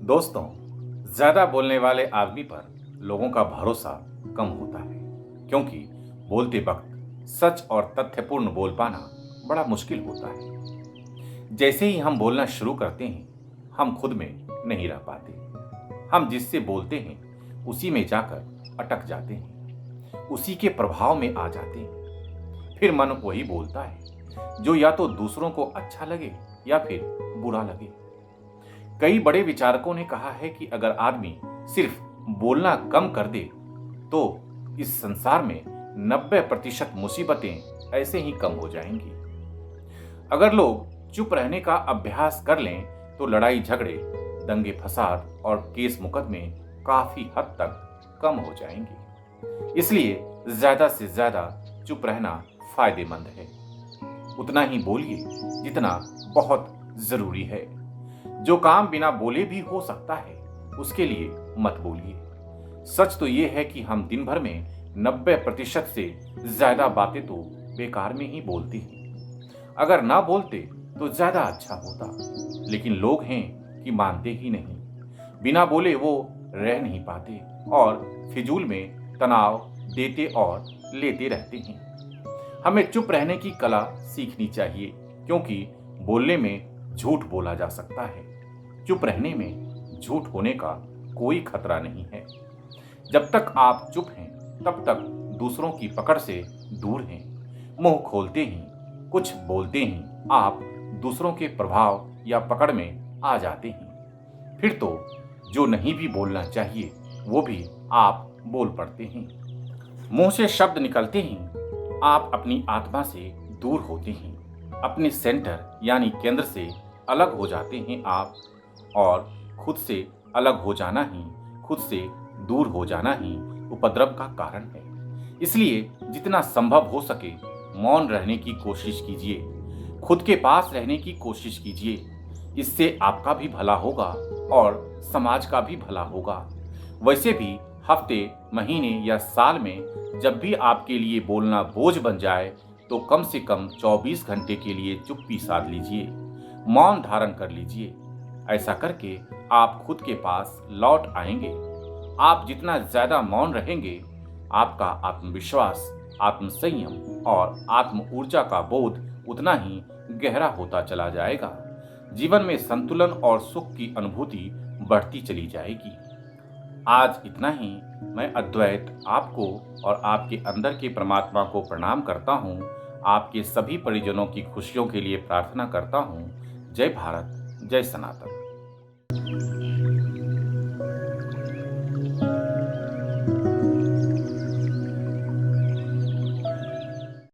दोस्तों, ज्यादा बोलने वाले आदमी पर लोगों का भरोसा कम होता है क्योंकि बोलते वक्त सच और तथ्यपूर्ण बोल पाना बड़ा मुश्किल होता है। जैसे ही हम बोलना शुरू करते हैं हम खुद में नहीं रह पाते। हम जिससे बोलते हैं उसी में जाकर अटक जाते हैं, उसी के प्रभाव में आ जाते हैं। फिर मन वही बोलता है जो या तो दूसरों को अच्छा लगे या फिर बुरा लगे। कई बड़े विचारकों ने कहा है कि अगर आदमी सिर्फ बोलना कम कर दे तो इस संसार में 90% मुसीबतें ऐसे ही कम हो जाएंगी। अगर लोग चुप रहने का अभ्यास कर लें तो लड़ाई झगड़े, दंगे फसाद और केस मुकदमे काफी हद तक कम हो जाएंगे। इसलिए ज्यादा से ज्यादा चुप रहना फायदेमंद है। उतना ही बोलिए जितना बहुत जरूरी है। जो काम बिना बोले भी हो सकता है उसके लिए मत बोलिए। सच तो ये है कि हम दिन भर में 90% से ज्यादा बातें तो बेकार में ही बोलते हैं। अगर ना बोलते तो ज्यादा अच्छा होता, लेकिन लोग हैं कि मानते ही नहीं। बिना बोले वो रह नहीं पाते और फिजूल में तनाव देते और लेते रहते हैं। हमें चुप रहने की कला सीखनी चाहिए क्योंकि बोलने में झूठ बोला जा सकता है। चुप रहने में झूठ होने का कोई खतरा नहीं है। जब तक आप चुप हैं तब तक दूसरों की पकड़ से दूर हैं। मुंह खोलते ही, कुछ बोलते ही आप दूसरों के प्रभाव या पकड़ में आ जाते हैं। फिर तो जो नहीं भी बोलना चाहिए वो भी आप बोल पड़ते हैं। मुंह से शब्द निकलते ही आप अपनी आत्मा से दूर होते हैं। अपने सेंटर यानी केंद्र से अलग हो जाते हैं आप, और खुद से अलग हो जाना ही, खुद से दूर हो जाना ही उपद्रव का कारण है। इसलिए जितना संभव हो सके मौन रहने की कोशिश कीजिए, खुद के पास रहने की कोशिश कीजिए। इससे आपका भी भला होगा और समाज का भी भला होगा। वैसे भी हफ्ते, महीने या साल में जब भी आपके लिए बोलना बोझ बन जाए तो कम से कम 24 घंटे के लिए चुप्पी साध लीजिए, मौन धारण कर लीजिए। ऐसा करके आप खुद के पास लौट आएंगे। आप जितना ज्यादा मौन रहेंगे आपका आत्मविश्वास, आत्मसंयम और आत्म ऊर्जा का बोध उतना ही गहरा होता चला जाएगा। जीवन में संतुलन और सुख की अनुभूति बढ़ती चली जाएगी। आज इतना ही। मैं अद्वैत आपको और आपके अंदर के परमात्मा को प्रणाम करता हूँ। आपके सभी परिजनों की खुशियों के लिए प्रार्थना करता हूँ। जय भारत, जय सनातन।